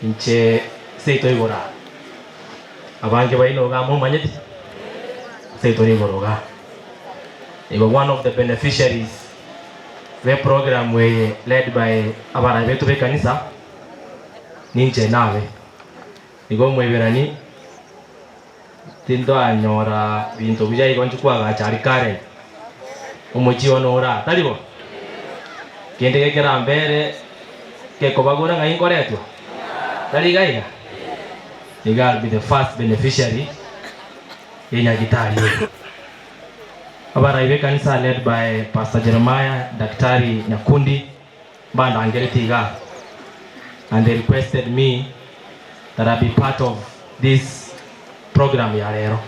inche seito igora abange baino ga mo manyeti seito igoroga. They were one of the beneficiaries the program we led by abara betu be kanisa ninche nawe nigo mweberani tindo anyora bintu bijai konchukwa ga chari kare umuchi onora talibo kende gekera mbere ke kobagura ngai koretwa tali gaiga you gotta be the first beneficiary in Nyagitari. Abara ibe kanisa led by Pastor Jeremiah Daktari Nyakundi banda angeletiga, and they requested me that I be part of this program ya lero.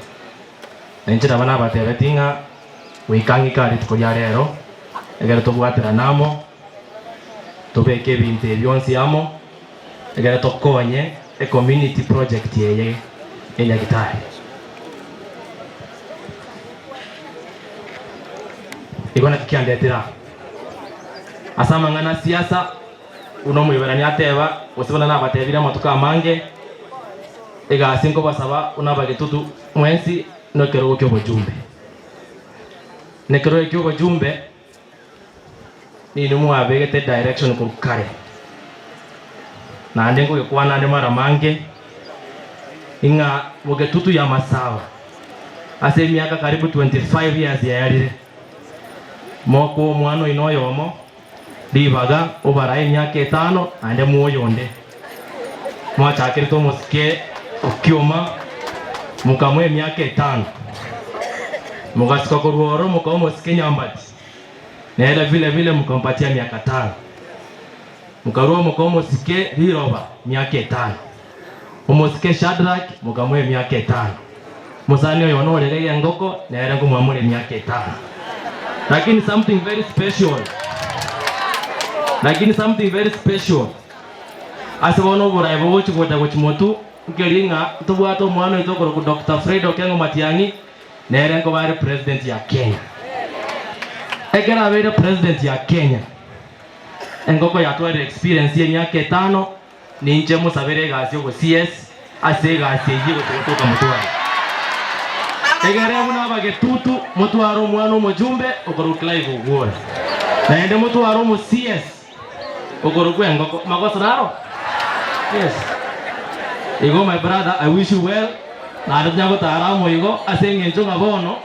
Nenchira bana batebetinga wikangi kali tukoya lero egera tobwatira namo tobeke binte byonsi amo egera tokonye a community project yeye Nyagitari. Igona kikiandetira asama ngana siasa unomwiberani ateba usibona nabatebira matuka mange ega sinko basaba unabagitutu mwensi nokero kyo bujumbe nekero kyo bujumbe ni numu abegete direction ku kare na ndengo kwa na mara mange inga bogetutu ya masawa ase miaka karibu 25 years ya yarire moko mwano inoyomo dibaga obarai myaka 5 ande muoyonde mwachakirito musike okioma mukamwe myaka 5 mugasika korworo mukao musike nyambati nera vile mukampatia myaka 5 mukarua mukao musike hiroba myaka 5 umusike Shadrach mukamwe myaka 5 musani oyono orerege ngoko nera kumwamure myaka 5. Lakini something very special. Asibono buraibo wochi goda gochimotu ngelinga tubwato mwana itokoro ku Dr. Fred Okengo Matiang'i nerengo bari president ya Kenya. Egera bari president ya Kenya. Engoko yatware experience ye myaka 5 ninje musabere gasyo go CS ase gasyo yigo kutoka mutwara. Egere muna bagetutu mutwaro mwana mujumbe okorukla igo gora. Na ende mutwaro mu CS okorukwengo magosraro. Yes. Igo my brother, I wish you well. Na ndinyago taramo igo asengenjo ngabono.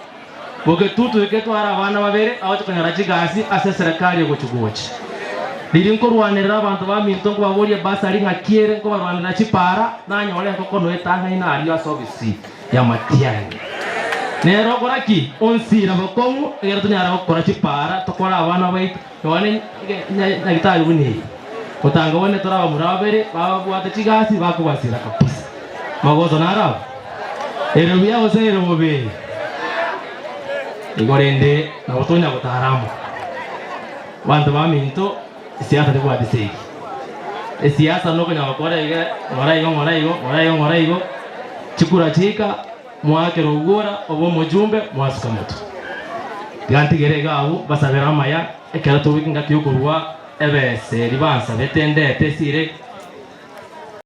Bogetutu eketwara abana babere abatukanyara kigasi ase serikali gochugochi. Lirinko rwanera abantu baminto ko baborie basari ngakiere ko barwanira chipara nanyole nkoko no etanga ina ariyo service ya Matiang'i. Nero koraki onsira bakomu egera tunyara gukora chipara tokora abana baitu yone Nyagitari buni utanga wone toraba murabere babwate chigasi bakubasira kabisa magozo narabo ero bya osero bobe igorende na utonya gutaramu bantu baminto siasa de kwa disei siasa noko nyakora ige ngoraigo chikura chika mwake rugura obo mujumbe mwasuka mutu gantigerega abo basabera maya ekera to wikinga kyokurwa ebese ribansa betende tesire